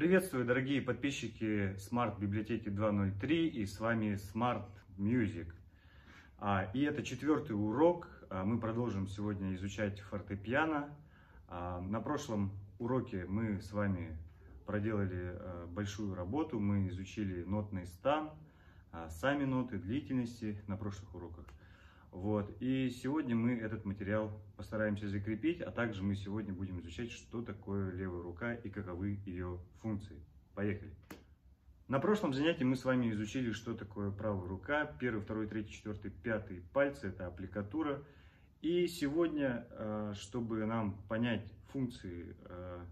Приветствую, дорогие подписчики Smart библиотеки 2.0.3, и с вами Smart Music. И это 4-й урок. Мы продолжим сегодня изучать фортепиано. На прошлом уроке мы с вами проделали большую работу. Мы изучили нотный стан, сами ноты, длительности на прошлых уроках. И сегодня мы этот материал постараемся закрепить, а также мы сегодня будем изучать, что такое левая рука и каковы ее функции. Поехали! На прошлом занятии мы с вами изучили, что такое правая рука. 1, 2, 3, 4, 5 пальцы – это аппликатура. И сегодня, чтобы нам понять функции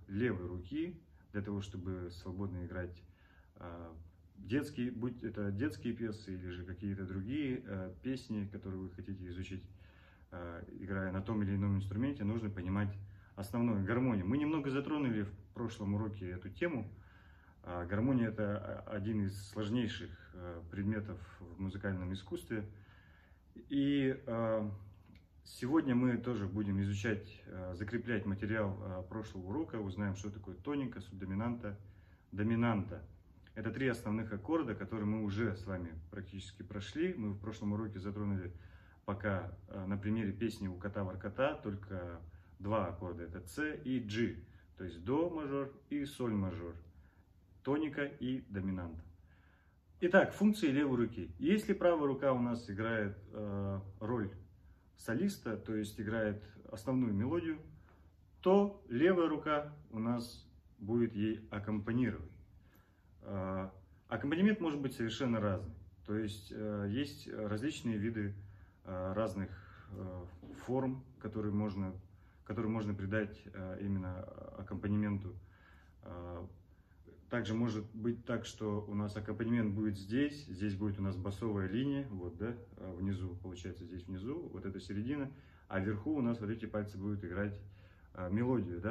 левой руки, для того, чтобы свободно играть детские, будь это детские пьесы или же какие-то другие песни, которые вы хотите изучить, играя на том или ином инструменте, нужно понимать основную гармонию. Мы немного затронули в прошлом уроке эту тему. Гармония – это один из сложнейших предметов в музыкальном искусстве. И сегодня мы тоже будем изучать, закреплять материал прошлого урока, узнаем, что такое тоника, субдоминанта, доминанта. Это 3 основных аккорда, которые мы уже с вами практически прошли. Мы в прошлом уроке затронули пока на примере песни «У кота воркота» только 2 аккорда. Это С и G, то есть до мажор и соль мажор, тоника и доминанта. Итак, функции левой руки. Если правая рука у нас играет роль солиста, то есть играет основную мелодию, то левая рука у нас будет ей аккомпанировать. Аккомпанемент может быть совершенно разный, то есть есть различные виды разных форм, которые можно придать именно аккомпанементу. Также может быть так, что у нас аккомпанемент будет здесь будет у нас басовая линия, внизу, получается здесь внизу, вот эта середина, а вверху у нас вот эти пальцы будут играть мелодию,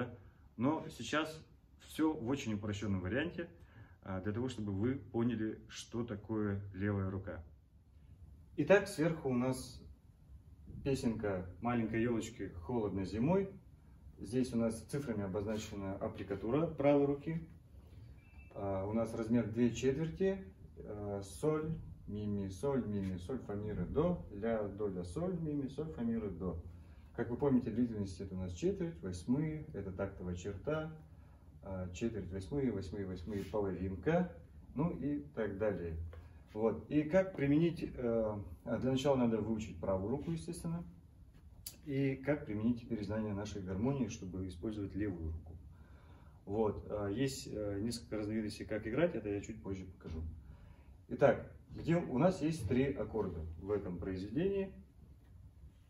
Но сейчас все в очень упрощенном варианте, для того, чтобы вы поняли, что такое левая рука. Итак, сверху у нас песенка маленькой елочки «Холодно зимой». Здесь у нас цифрами обозначена аппликатура правой руки. У нас размер 2/4, соль, ми, соль, фа, ми, ре, до, ля, соль, ми, соль, фа, ми, ре, до. Как вы помните, длительность это у нас четверть, восьмые, это тактовая черта, четверть, восьмые, половинка, ну и так далее. И как применить, для начала надо выучить правую руку, естественно, и как применить теперь знания нашей гармонии, чтобы использовать левую руку. Есть несколько разновидностей, как играть, это я чуть позже покажу. Итак, где у нас есть 3 аккорда в этом произведении: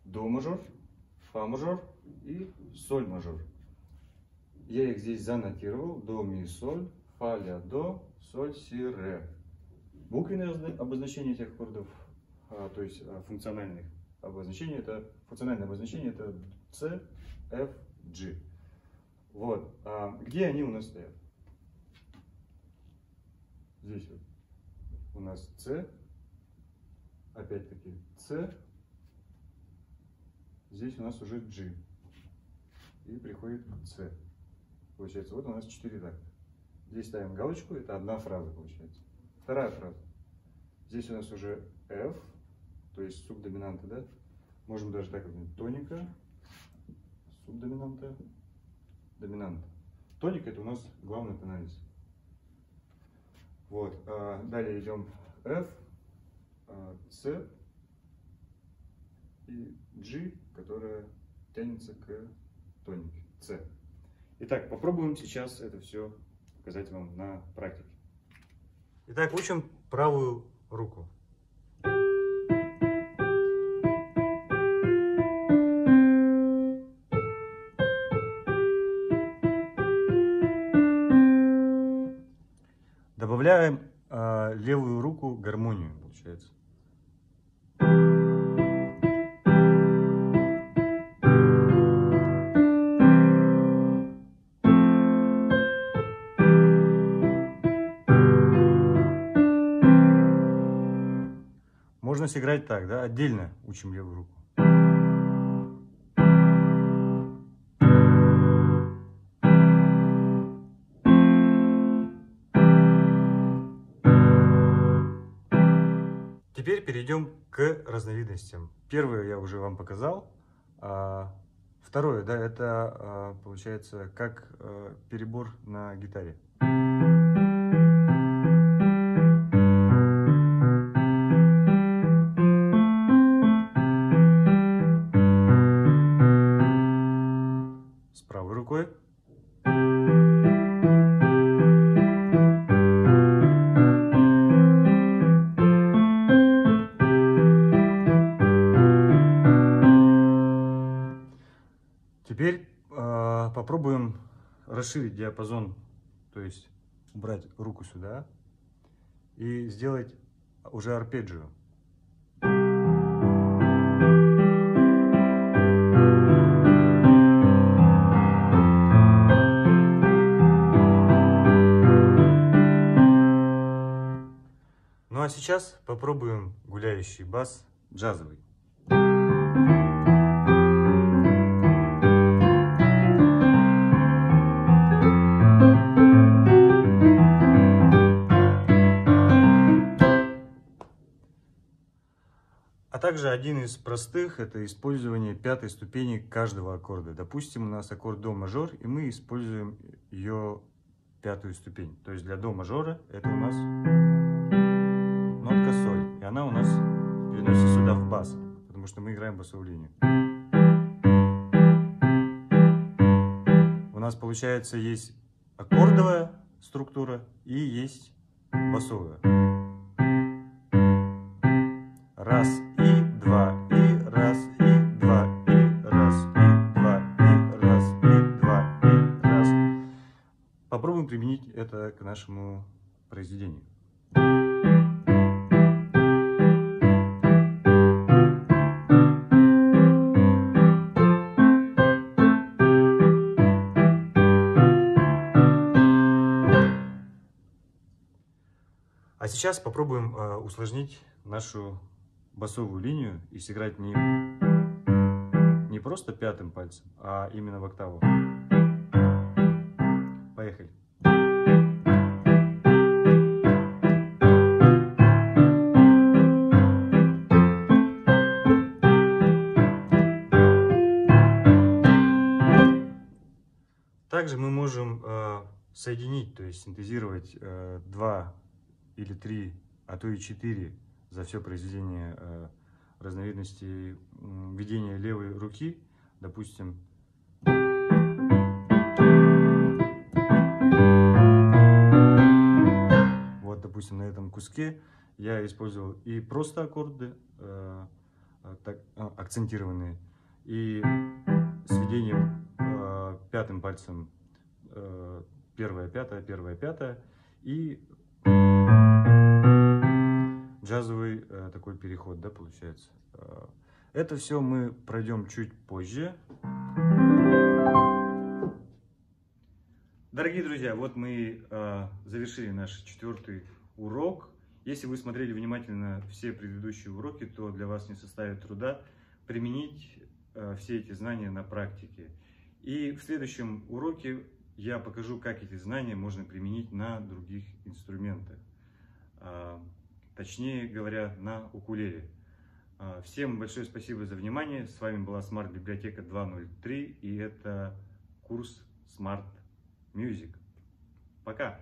до мажор, фа мажор и соль мажор. Я их здесь занотировал: до, ми, соль, фа, ля, до, соль, си, ре. Буквенное обозначение этих аккордов, то есть функциональное обозначение это C, F, G. Где они у нас стоят? Здесь у нас C, опять-таки C, здесь у нас уже G, и приходит к C. Получается, у нас 4 такта. Здесь ставим галочку, это одна фраза получается. Вторая фраза. Здесь у нас уже F, то есть субдоминанта, Можем даже так говорить: тоника, субдоминанта, доминанта. Тоника — это у нас главный тональность. Далее идем F, C и G, которая тянется к тонике, C. Итак, попробуем сейчас это все показать вам на практике. Итак, учим правую руку. Добавляем левую руку гармонию, получается. Можно сыграть так, отдельно учим левую руку. теперь перейдем к разновидностям. Первое я уже вам показал. Второе, да, это получается как перебор на гитаре. С правой рукой. Теперь попробуем расширить диапазон, то есть убрать руку сюда и сделать уже арпеджио. Ну а сейчас попробуем гуляющий бас джазовый. А также один из простых – это использование пятой ступени каждого аккорда. Допустим, у нас аккорд до мажор, и мы используем ее пятую ступень. То есть для до мажора это у нас нотка соль, и она у нас переносится сюда в бас, потому что мы играем басовую линию. У нас получается есть аккордовая структура и есть басовая. Раз и два, и раз и два, и раз и два, и раз и два, и раз. Попробуем применить это к нашему произведению. А сейчас попробуем усложнить нашу басовую линию и сыграть не просто пятым пальцем, а именно в октаву. Поехали. Также мы можем соединить, то есть синтезировать 2 или 3, а то и 4 за все произведение разновидностей ведения левой руки. Допустим, вот, допустим, на этом куске я использовал и просто аккорды акцентированные, и сведением пятым пальцем первая, пятая, и джазовый такой переход, да, получается. Это все мы пройдем чуть позже. Дорогие друзья, вот мы завершили наш 4-й урок. Если вы смотрели внимательно все предыдущие уроки, то для вас не составит труда применить все эти знания на практике. И в следующем уроке я покажу, как эти знания можно применить на других инструментах. Точнее говоря, на укулеле. Всем большое спасибо за внимание. С вами была Smart Библиотека 2.0.3, и это курс Smart Music. Пока!